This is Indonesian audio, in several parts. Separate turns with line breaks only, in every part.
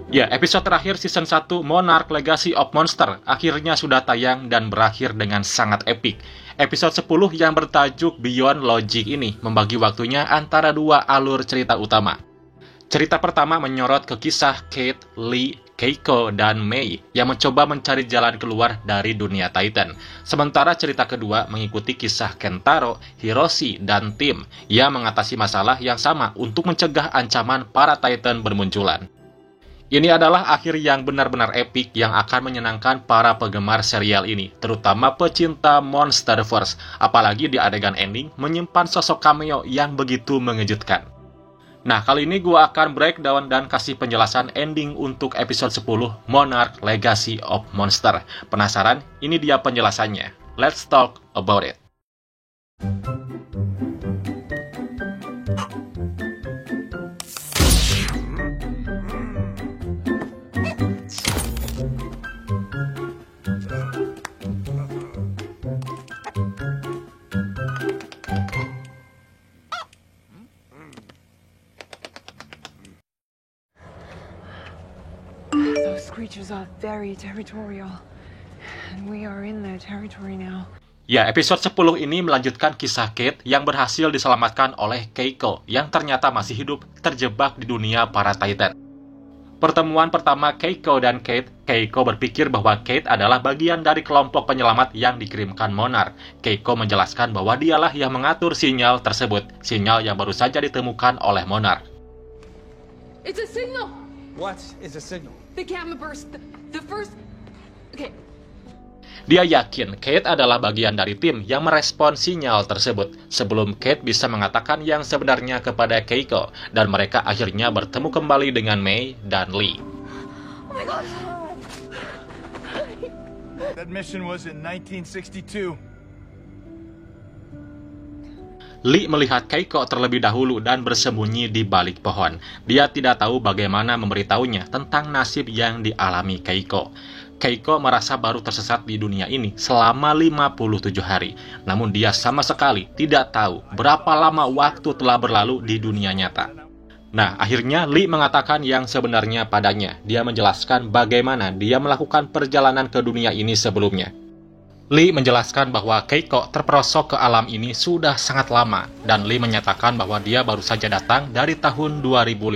Ya, episode terakhir season 1 Monarch Legacy of Monster akhirnya sudah tayang dan berakhir dengan sangat epik. Episode 10 yang bertajuk Beyond Logic ini membagi waktunya antara dua alur cerita utama. Cerita pertama menyorot ke kisah Kate, Lee, Keiko, dan Mei yang mencoba mencari jalan keluar dari dunia Titan. Sementara cerita kedua mengikuti kisah Kentaro, Hiroshi, dan tim yang mengatasi masalah yang sama untuk mencegah ancaman para Titan bermunculan. Ini adalah akhir yang benar-benar epik yang akan menyenangkan para penggemar serial ini, terutama pecinta Monsterverse, apalagi di adegan ending menyimpan sosok cameo yang begitu mengejutkan. Nah, kali ini gue akan breakdown dan kasih penjelasan ending untuk episode 10 Monarch Legacy of Monster. Penasaran? Ini dia penjelasannya. Let's talk about it.
Those creatures are very territorial, and we are in their territory now.
Ya, episode 10 ini melanjutkan kisah Kate yang berhasil diselamatkan oleh Keiko yang ternyata masih hidup terjebak di dunia para Titan. Pertemuan pertama Keiko dan Kate, Keiko berpikir bahwa Kate adalah bagian dari kelompok penyelamat yang dikirimkan Monarch. Keiko menjelaskan bahwa dialah yang mengatur sinyal tersebut, sinyal yang baru saja ditemukan oleh Monarch.
It's a signal!
What is a signal?
The gamma burst, the first... Okay.
Dia yakin Kate adalah bagian dari tim yang merespon sinyal tersebut sebelum Kate bisa mengatakan yang sebenarnya kepada Keiko, dan mereka akhirnya bertemu kembali dengan Mei dan Lee.
Oh my God!
That mission was in 1962.
Lee melihat Keiko terlebih dahulu dan bersembunyi di balik pohon. Dia tidak tahu bagaimana memberitahunya tentang nasib yang dialami Keiko. Keiko merasa baru tersesat di dunia ini selama 57 hari. Namun dia sama sekali tidak tahu berapa lama waktu telah berlalu di dunia nyata. Nah, akhirnya Lee mengatakan yang sebenarnya padanya. Dia menjelaskan bagaimana dia melakukan perjalanan ke dunia ini sebelumnya. Lee menjelaskan bahwa Keiko terperosok ke alam ini sudah sangat lama, dan Lee menyatakan bahwa dia baru saja datang dari tahun 2015.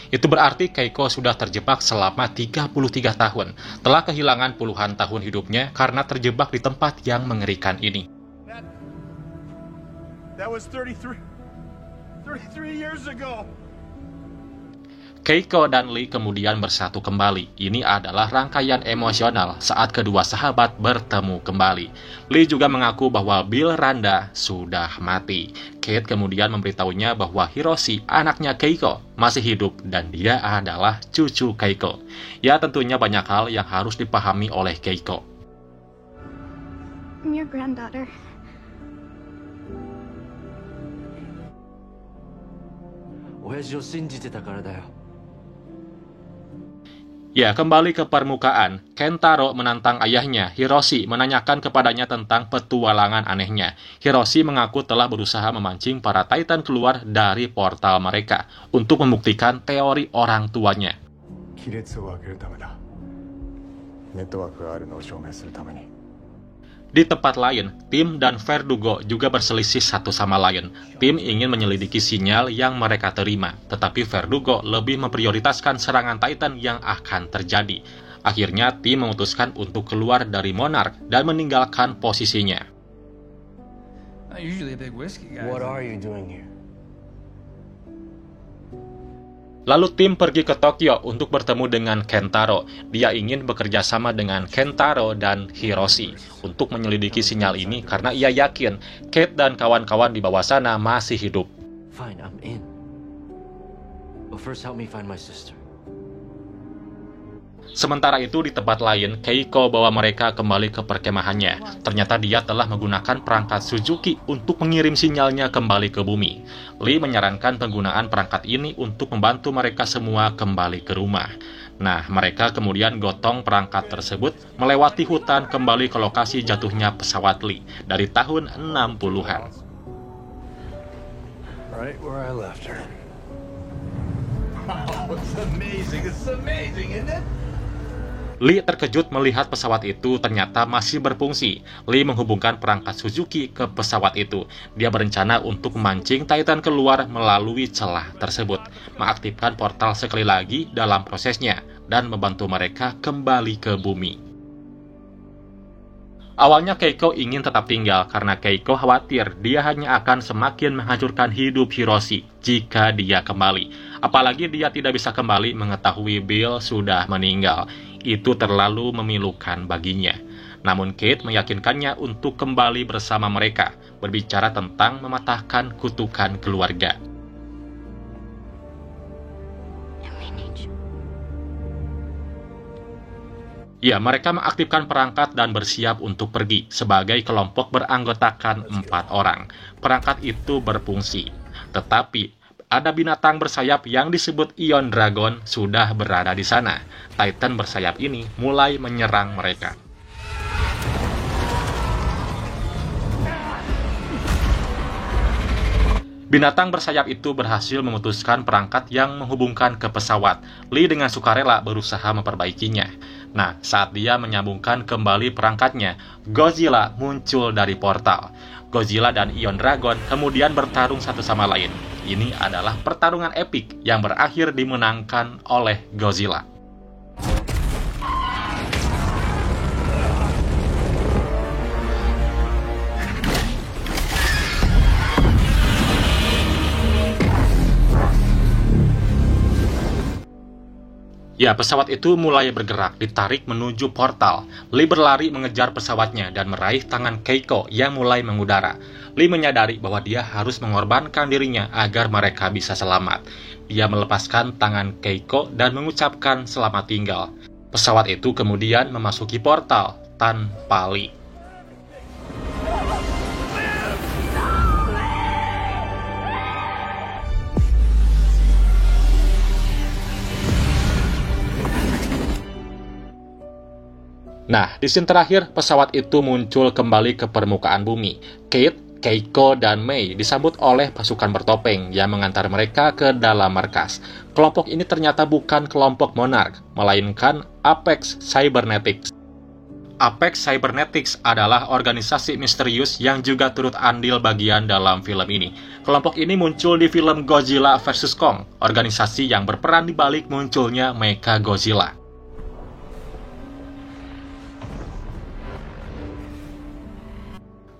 Itu berarti Keiko sudah terjebak selama 33 tahun, telah kehilangan puluhan tahun hidupnya karena terjebak di tempat yang mengerikan ini.
That was 33 years ago.
Keiko dan Lee kemudian bersatu kembali. Ini adalah rangkaian emosional saat kedua sahabat bertemu kembali. Lee juga mengaku bahwa Bill Randa sudah mati. Kate kemudian memberitahunya bahwa Hiroshi, anaknya Keiko, masih hidup dan dia adalah cucu Keiko. Ya, tentunya banyak hal yang harus dipahami oleh Keiko.
I'm your granddaughter.
Ya, kembali ke permukaan, Kentaro menantang ayahnya, Hiroshi, menanyakan kepadanya tentang petualangan anehnya. Hiroshi mengaku telah berusaha memancing para Titan keluar dari portal mereka untuk membuktikan teori orang tuanya. Di tempat lain, Tim dan Verdugo juga berselisih satu sama lain. Tim ingin menyelidiki sinyal yang mereka terima, tetapi Verdugo lebih memprioritaskan serangan Titan yang akan terjadi. Akhirnya, Tim memutuskan untuk keluar dari Monarch dan meninggalkan posisinya.
What are you doing here?
Lalu Tim pergi ke Tokyo untuk bertemu dengan Kentaro. Dia ingin bekerja sama dengan Kentaro dan Hiroshi untuk menyelidiki sinyal ini karena ia yakin Kate dan kawan-kawan di bawah sana masih hidup.
Fine, I'm in. But first help me find my sister.
Sementara itu di tempat lain, Keiko bawa mereka kembali ke perkemahannya. Ternyata dia telah menggunakan perangkat Suzuki untuk mengirim sinyalnya kembali ke bumi. Lee menyarankan penggunaan perangkat ini untuk membantu mereka semua kembali ke rumah. Nah, mereka kemudian gotong perangkat tersebut melewati hutan kembali ke lokasi jatuhnya pesawat Lee dari tahun 60-an.
Right where I left her. it's amazing. It's amazing, isn't it?
Lee terkejut melihat pesawat itu ternyata masih berfungsi. Lee menghubungkan perangkat Suzuki ke pesawat itu. Dia berencana untuk memancing Titan keluar melalui celah tersebut, mengaktifkan portal sekali lagi dalam prosesnya, dan membantu mereka kembali ke bumi. Awalnya Keiko ingin tetap tinggal karena Keiko khawatir dia hanya akan semakin menghancurkan hidup Hiroshi jika dia kembali. Apalagi dia tidak bisa kembali mengetahui Bill sudah meninggal. Itu terlalu memilukan baginya. Namun Kate meyakinkannya untuk kembali bersama mereka, berbicara tentang mematahkan kutukan keluarga. Ya, mereka mengaktifkan perangkat dan bersiap untuk pergi sebagai kelompok beranggotakan 4 orang. Perangkat itu berfungsi, tetapi ada binatang bersayap yang disebut Ion Dragon sudah berada di sana. Titan bersayap ini mulai menyerang mereka. Binatang bersayap itu berhasil memutuskan perangkat yang menghubungkan ke pesawat. Lee dengan sukarela berusaha memperbaikinya. Nah, saat dia menyambungkan kembali perangkatnya, Godzilla muncul dari portal. Godzilla dan Ion Dragon kemudian bertarung satu sama lain. Ini adalah pertarungan epik yang berakhir dimenangkan oleh Godzilla. Ya, pesawat itu mulai bergerak, ditarik menuju portal. Lee berlari mengejar pesawatnya dan meraih tangan Keiko yang mulai mengudara. Lee menyadari bahwa dia harus mengorbankan dirinya agar mereka bisa selamat. Dia melepaskan tangan Keiko dan mengucapkan selamat tinggal. Pesawat itu kemudian memasuki portal tanpa Lee. Nah, di scene terakhir, pesawat itu muncul kembali ke permukaan bumi. Kate, Keiko, dan Mei disambut oleh pasukan bertopeng yang mengantar mereka ke dalam markas. Kelompok ini ternyata bukan kelompok Monarch, melainkan Apex Cybernetics. Apex Cybernetics adalah organisasi misterius yang juga turut andil bagian dalam film ini. Kelompok ini muncul di film Godzilla vs. Kong, organisasi yang berperan di balik munculnya Mechagodzilla.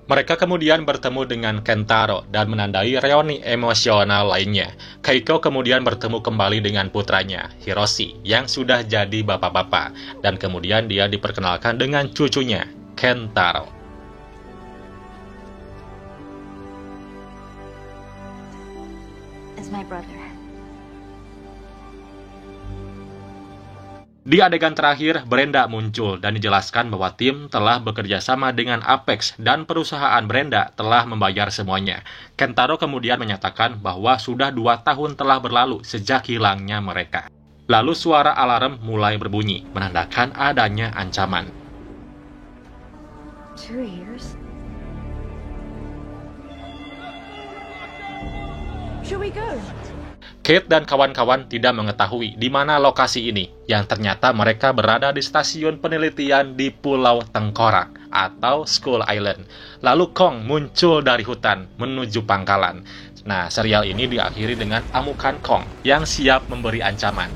Mereka kemudian bertemu dengan Kentaro dan menandai reuni emosional lainnya. Keiko kemudian bertemu kembali dengan putranya, Hiroshi, yang sudah jadi bapak-bapak, dan kemudian dia diperkenalkan dengan cucunya, Kentaro.
Is my brother.
Di adegan terakhir, Brenda muncul dan dijelaskan bahwa tim telah bekerja sama dengan Apex dan perusahaan Brenda telah membayar semuanya. Kentaro kemudian menyatakan bahwa sudah 2 tahun telah berlalu sejak hilangnya mereka. Lalu suara alarm mulai berbunyi, menandakan adanya ancaman.
2 years? Should we go?
Kate dan kawan-kawan tidak mengetahui di mana lokasi ini, yang ternyata mereka berada di stasiun penelitian di Pulau Tengkorak atau Skull Island. Lalu Kong muncul dari hutan menuju pangkalan. Nah, serial ini diakhiri dengan amukan Kong yang siap memberi ancaman.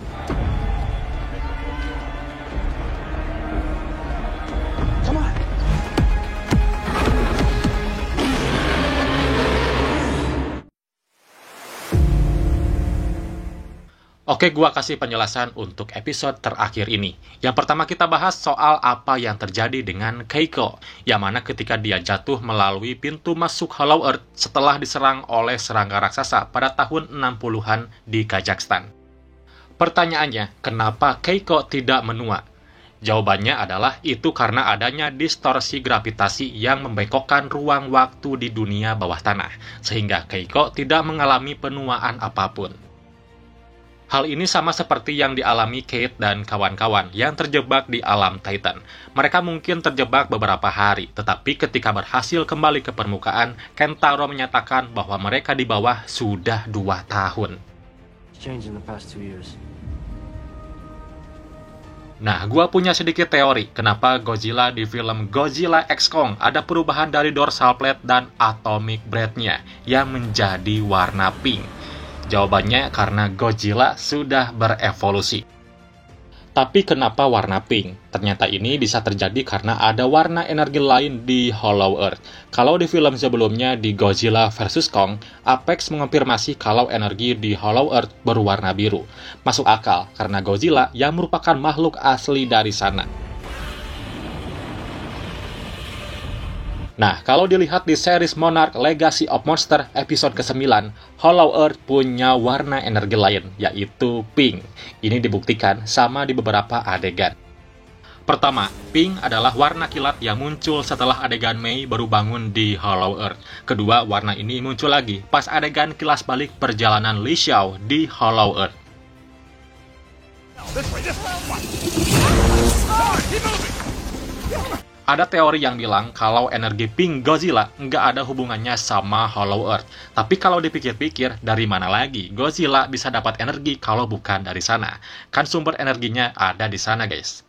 Oke, gua kasih penjelasan untuk episode terakhir ini. Yang pertama kita bahas soal apa yang terjadi dengan Keiko, yang mana ketika dia jatuh melalui pintu masuk Hollow Earth setelah diserang oleh serangga raksasa pada tahun 60-an di Kazakhstan. Pertanyaannya, kenapa Keiko tidak menua? Jawabannya adalah itu karena adanya distorsi gravitasi yang membengkokkan ruang waktu di dunia bawah tanah, sehingga Keiko tidak mengalami penuaan apapun. Hal ini sama seperti yang dialami Kate dan kawan-kawan yang terjebak di alam Titan. Mereka mungkin terjebak beberapa hari, tetapi ketika berhasil kembali ke permukaan, Kentaro menyatakan bahwa mereka di bawah sudah 2 tahun.
It's changed in the past 2 years.
Nah, gua punya sedikit teori kenapa Godzilla di film Godzilla X Kong ada perubahan dari dorsal plate dan atomic breath-nya yang menjadi warna pink. Jawabannya karena Godzilla sudah berevolusi. Tapi kenapa warna pink? Ternyata ini bisa terjadi karena ada warna energi lain di Hollow Earth. Kalau di film sebelumnya di Godzilla vs Kong, Apex mengonfirmasi kalau energi di Hollow Earth berwarna biru. Masuk akal, karena Godzilla yang merupakan makhluk asli dari sana. Nah, kalau dilihat di series Monarch Legacy of Monsters episode ke-9, Hollow Earth punya warna energi lain, yaitu pink. Ini dibuktikan sama di beberapa adegan. Pertama, pink adalah warna kilat yang muncul setelah adegan Mei baru bangun di Hollow Earth. Kedua, warna ini muncul lagi pas adegan kilas balik perjalanan Li Xiao di Hollow Earth. Ada teori yang bilang kalau energi pink Godzilla nggak ada hubungannya sama Hollow Earth. Tapi kalau dipikir-pikir, dari mana lagi Godzilla bisa dapat energi kalau bukan dari sana? Kan sumber energinya ada di sana, guys.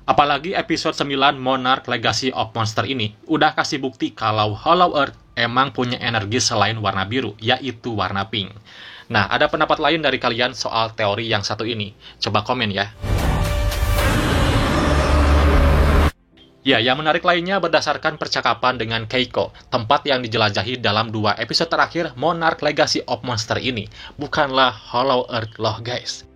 Apalagi episode 9 Monarch Legacy of Monsters ini udah kasih bukti kalau Hollow Earth emang punya energi selain warna biru, yaitu warna pink. Nah, ada pendapat lain dari kalian soal teori yang satu ini? Coba komen ya. Ya, yang menarik lainnya berdasarkan percakapan dengan Keiko, tempat yang dijelajahi dalam 2 episode terakhir Monarch Legacy of Monsters ini, bukanlah Hollow Earth loh guys.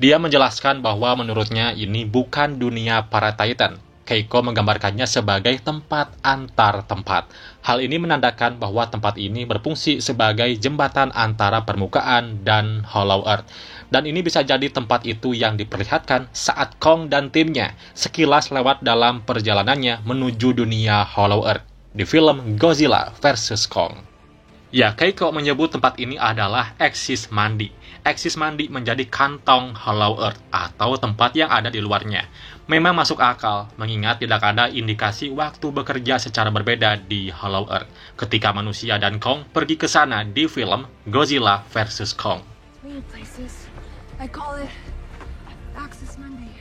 Dia menjelaskan bahwa menurutnya ini bukan dunia para Titan. Keiko menggambarkannya sebagai tempat antar tempat. Hal ini menandakan bahwa tempat ini berfungsi sebagai jembatan antara permukaan dan Hollow Earth. Dan ini bisa jadi tempat itu yang diperlihatkan saat Kong dan timnya sekilas lewat dalam perjalanannya menuju dunia Hollow Earth di film Godzilla vs Kong. Ya, Keiko menyebut tempat ini adalah Axis Mandi. Axis Mandi menjadi kantong Hollow Earth atau tempat yang ada di luarnya. Memang masuk akal, mengingat tidak ada indikasi waktu bekerja secara berbeda di Hollow Earth ketika manusia dan Kong pergi ke sana di film Godzilla vs Kong.
Weird places. I call it Axis Monday.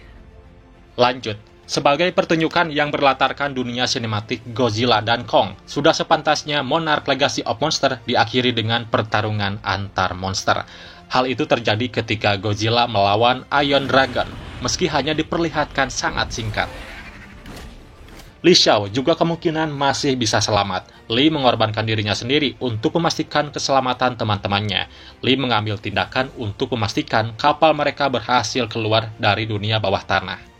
Lanjut. Sebagai pertunjukan yang berlatarkan dunia sinematik Godzilla dan Kong, sudah sepantasnya Monarch Legacy of Monsters diakhiri dengan pertarungan antar monster. Hal itu terjadi ketika Godzilla melawan Iron Dragon, meski hanya diperlihatkan sangat singkat. Li Xiao juga kemungkinan masih bisa selamat. Li mengorbankan dirinya sendiri untuk memastikan keselamatan teman-temannya. Li mengambil tindakan untuk memastikan kapal mereka berhasil keluar dari dunia bawah tanah.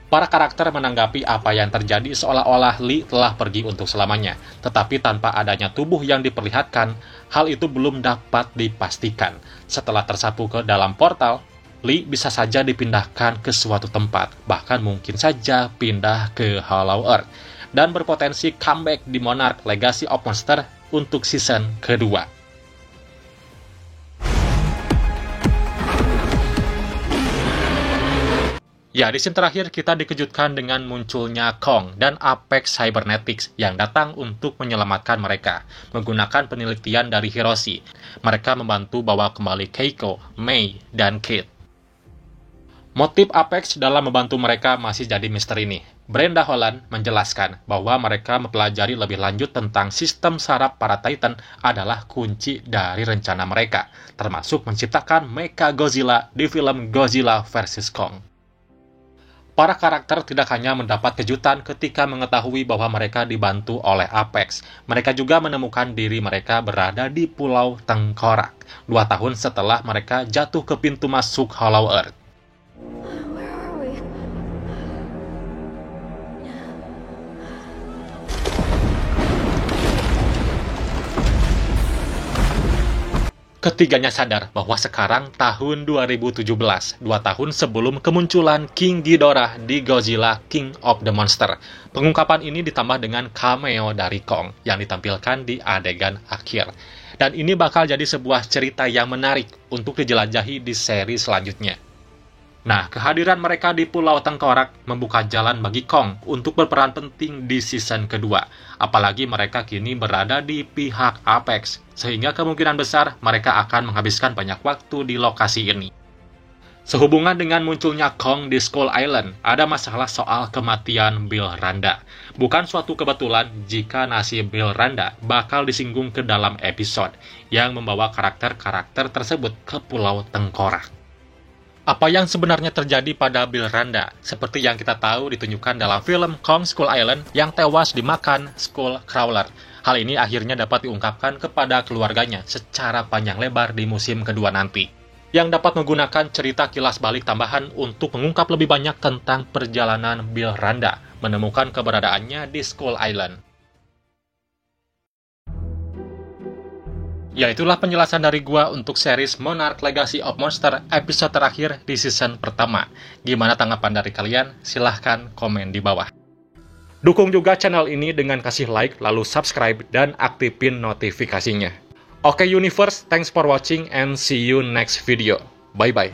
Para karakter menanggapi apa yang terjadi seolah-olah Li telah pergi untuk selamanya, tetapi tanpa adanya tubuh yang diperlihatkan, hal itu belum dapat dipastikan. Setelah tersapu ke dalam portal, Li bisa saja dipindahkan ke suatu tempat, bahkan mungkin saja pindah ke Hollow Earth, dan berpotensi comeback di Monarch Legacy of Monsters untuk season kedua. Ya, di scene terakhir kita dikejutkan dengan munculnya Kong dan Apex Cybernetics yang datang untuk menyelamatkan mereka. Menggunakan penelitian dari Hiroshi, mereka membantu bawa kembali Keiko, Mei, dan Kate. Motif Apex dalam membantu mereka masih jadi misteri ini. Brenda Holland menjelaskan bahwa mereka mempelajari lebih lanjut tentang sistem saraf para Titan adalah kunci dari rencana mereka, termasuk menciptakan Mecha Godzilla di film Godzilla vs Kong. Para karakter tidak hanya mendapat kejutan ketika mengetahui bahwa mereka dibantu oleh Apex. Mereka juga menemukan diri mereka berada di Pulau Tengkorak, 2 tahun setelah mereka jatuh ke pintu masuk Hollow Earth.
Where are we?
Ketiganya sadar bahwa sekarang tahun 2017, 2 tahun sebelum kemunculan King Ghidorah di Godzilla King of the Monsters. Pengungkapan ini ditambah dengan cameo dari Kong yang ditampilkan di adegan akhir. Dan ini bakal jadi sebuah cerita yang menarik untuk dijelajahi di seri selanjutnya. Nah, kehadiran mereka di Pulau Tengkorak membuka jalan bagi Kong untuk berperan penting di season kedua. Apalagi mereka kini berada di pihak Apex, sehingga kemungkinan besar mereka akan menghabiskan banyak waktu di lokasi ini. Sehubungan dengan munculnya Kong di Skull Island, ada masalah soal kematian Bill Randa. Bukan suatu kebetulan jika nasib Bill Randa bakal disinggung ke dalam episode yang membawa karakter-karakter tersebut ke Pulau Tengkorak. Apa yang sebenarnya terjadi pada Bill Randa? Seperti yang kita tahu ditunjukkan dalam film Kong Skull Island yang tewas dimakan Skull Crawler. Hal ini akhirnya dapat diungkapkan kepada keluarganya secara panjang lebar di musim kedua nanti, yang dapat menggunakan cerita kilas balik tambahan untuk mengungkap lebih banyak tentang perjalanan Bill Randa menemukan keberadaannya di Skull Island. Ya, itulah penjelasan dari gua untuk series Monarch Legacy of Monsters episode terakhir di season pertama. Gimana tanggapan dari kalian? Silahkan komen di bawah. Dukung juga channel ini dengan kasih like, lalu subscribe, dan aktifin notifikasinya. Oke Universe, thanks for watching and see you next video. Bye-bye.